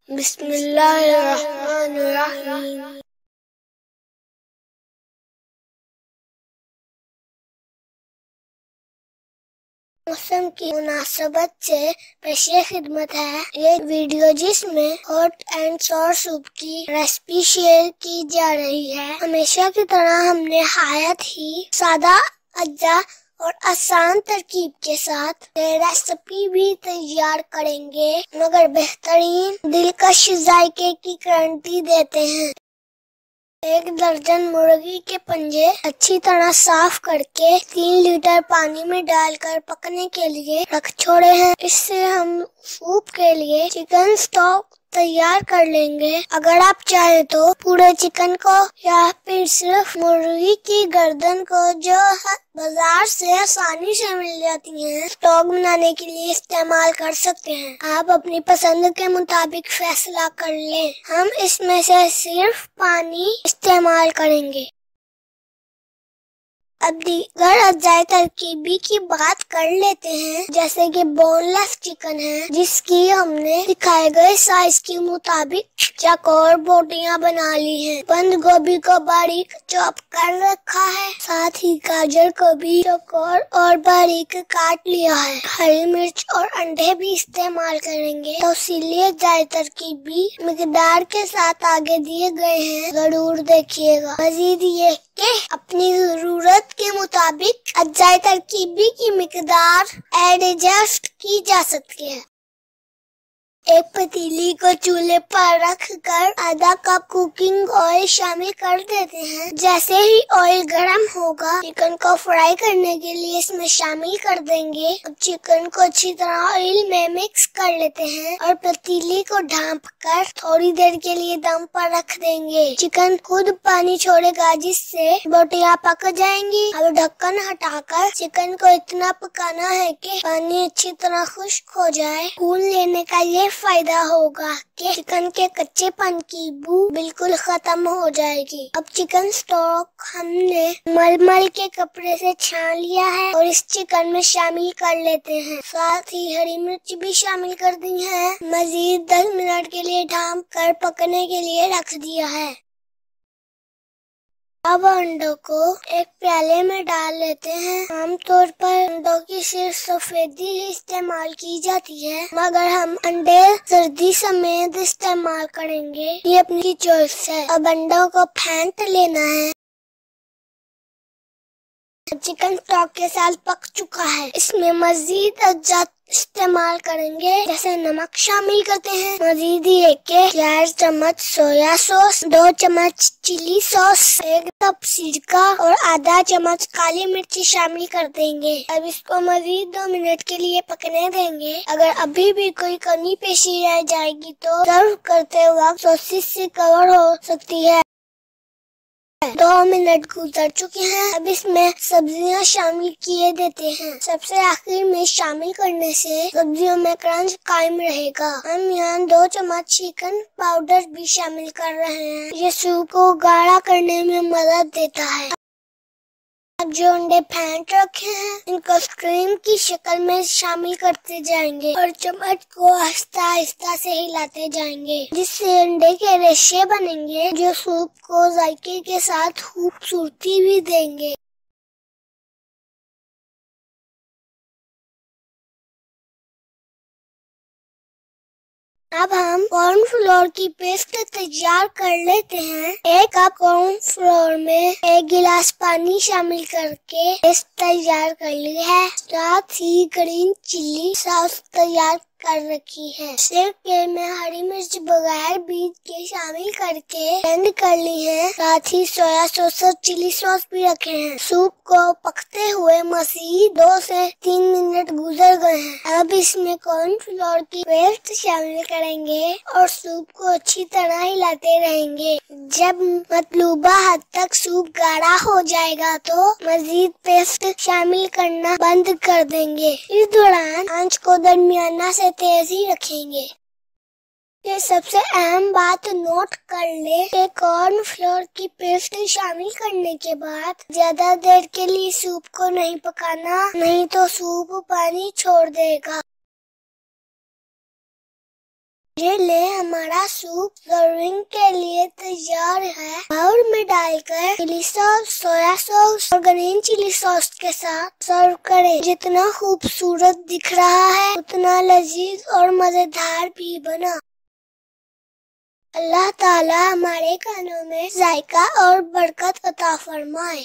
बिस्मिल्लाहिर्रहमानिर्रहीम। मौसम की मुनासबत से पेशे खिदमत है ये वीडियो, जिसमें हॉट एंड सॉर सूप की रेसिपी शेयर की जा रही है। हमेशा की तरह हमने हायत ही सादा अज्जा और आसान तरकीब के साथ रेसिपी भी तैयार करेंगे, मगर बेहतरीन दिलकश जायके की गारंटी देते हैं। 1 दर्जन मुर्गी के पंजे अच्छी तरह साफ करके 3 लीटर पानी में डालकर पकने के लिए रख छोड़े हैं। इससे हम सूप के लिए चिकन स्टॉक तैयार कर लेंगे। अगर आप चाहे तो पूरे चिकन को या फिर सिर्फ मुर्गी की गर्दन को, जो बाजार से आसानी से मिल जाती है, स्टॉक बनाने के लिए इस्तेमाल कर सकते हैं। आप अपनी पसंद के मुताबिक फैसला कर लें। हम इसमें से सिर्फ पानी इस्तेमाल करेंगे। अब दीगर अज्जाए तरकीबी की बात कर लेते हैं, जैसे कि बोनलेस चिकन है, जिसकी हमने दिखाए गए साइज के मुताबिक चौकोर बोटियां बना ली हैं। बंद गोभी को बारीक चॉप कर रखा है, साथ ही गाजर को भी चौकोर और बारीक काट लिया है। हरी मिर्च और अंडे भी इस्तेमाल करेंगे। तो इसीलिए अज्जाए तरकीबी मिकदार के साथ आगे दिए गए हैं, जरूर देखिएगा। मजीद ये कि अपनी जरूरत के मुताबिक अज्जाए तरकीबी की मिकदार एडजस्ट की जा सकती है। एक पतीली को चूल्हे पर रखकर आधा कप कुकिंग ऑयल शामिल कर देते हैं। जैसे ही ऑयल गर्म होगा, चिकन को फ्राई करने के लिए इसमें शामिल कर देंगे। अब चिकन को अच्छी तरह ऑयल में मिक्स कर लेते हैं और पतीली को ढांपकर थोड़ी देर के लिए दम पर रख देंगे। चिकन खुद पानी छोड़ेगा, जिससे बोटियां पक जाएंगी। अब ढक्कन हटाकर चिकन को इतना पकाना है कि पानी अच्छी तरह खुश्क हो जाए। भून लेने का ये फायदा होगा कि चिकन के कच्चेपन की बू बिल्कुल खत्म हो जाएगी। अब चिकन स्टॉक हमने मलमल के कपड़े से छान लिया है और इस चिकन में शामिल कर लेते हैं। साथ ही हरी मिर्च भी शामिल कर दी है। मजीद 10 मिनट के लिए ढांप कर पकने के लिए रख दिया है। अब अंडों को एक प्याले में डाल लेते हैं। आमतौर पर अंडों की सिर्फ सफेदी ही इस्तेमाल की जाती है, मगर हम अंडे सर्दी समेत इस्तेमाल करेंगे। ये अपनी चॉइस है। अब अंडों को फेंट लेना है। चिकन स्टॉक के साथ पक चुका है। इसमें मजीद अज्जा इस्तेमाल करेंगे, जैसे नमक शामिल करते हैं। मजीद ये के 4 चम्मच सोया सॉस, 2 चम्मच चिली सॉस, 1 कप सिरका और आधा चम्मच काली मिर्ची शामिल कर देंगे। अब इसको मजीद 2 मिनट के लिए पकने देंगे। अगर अभी भी कोई कमी पेशी रह जाएगी तो सर्व करते वक्त सॉसेस से कवर हो सकती है। 2 मिनट गुजर चुके हैं। अब इसमें सब्जियां शामिल किए देते हैं। सबसे आखिर में शामिल करने से सब्जियों में क्रंच कायम रहेगा। हम यहाँ 2 चम्मच चिकन पाउडर भी शामिल कर रहे हैं। ये सूप को गाढ़ा करने में मदद देता है। अब जो अंडे फेंट रखे हैं, इनको क्रीम की शक्ल में शामिल करते जाएंगे और चम्मच को आहिस्ता आहिस्ता से हिलाते जाएंगे, जिससे अंडे के रेशे बनेंगे, जो सूप को जायके के साथ खूबसूरती भी देंगे। अब हम कॉर्नफ्लोर की पेस्ट तैयार कर लेते हैं। 1 कप कॉर्नफ्लोर में 1 गिलास पानी शामिल करके पेस्ट तैयार कर ली है। साथ ही ग्रीन चिली सॉस तैयार कर रखी है। सिरके में हरी मिर्च बगैर बीज के शामिल करके ब्लेंड कर ली है। साथ ही सोया सॉस और चिली सॉस भी रखे हैं। सूप को पकते हुए मजीद 2 से 3 मिनट गुजर गए हैं। अब इसमें कॉर्नफ्लोर की पेस्ट शामिल करेंगे और सूप को अच्छी तरह हिलाते रहेंगे। जब मतलूबा हद तक सूप गाढ़ा हो जाएगा तो मजीद पेस्ट शामिल करना बंद कर देंगे। इस दौरान आंच को दरमियाना से तेज ही रखेंगे। ये सबसे अहम बात नोट कर ले कि कॉर्नफ्लोर की पेस्ट शामिल करने के बाद ज्यादा देर के लिए सूप को नहीं पकाना, नहीं तो सूप पानी छोड़ देगा। ये ले हमारा सूप सर्विंग के लिए तैयार है। बाउल में डालकर चिली सॉस, सोया सॉस और ग्रीन चिली सॉस के साथ सर्व करें। जितना खूबसूरत दिख रहा है उतना लजीज और मजेदार भी बना। अल्लाह ताला हमारे खानों में जायका और बरकत अता फरमाए।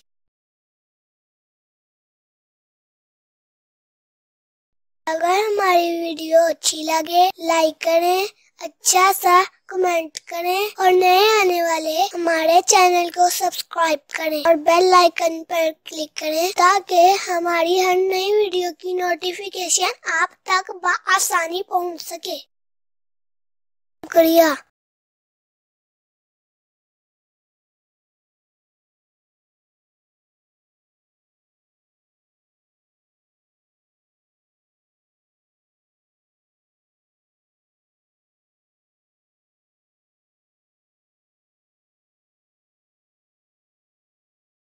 अगर हमारी वीडियो अच्छी लगे लाइक करें, अच्छा सा कमेंट करें और नए आने वाले हमारे चैनल को सब्सक्राइब करें और बेल आइकन पर क्लिक करें ताकि हमारी हर नई वीडियो की नोटिफिकेशन आप तक बआसानी पहुंच सके। शुक्रिया।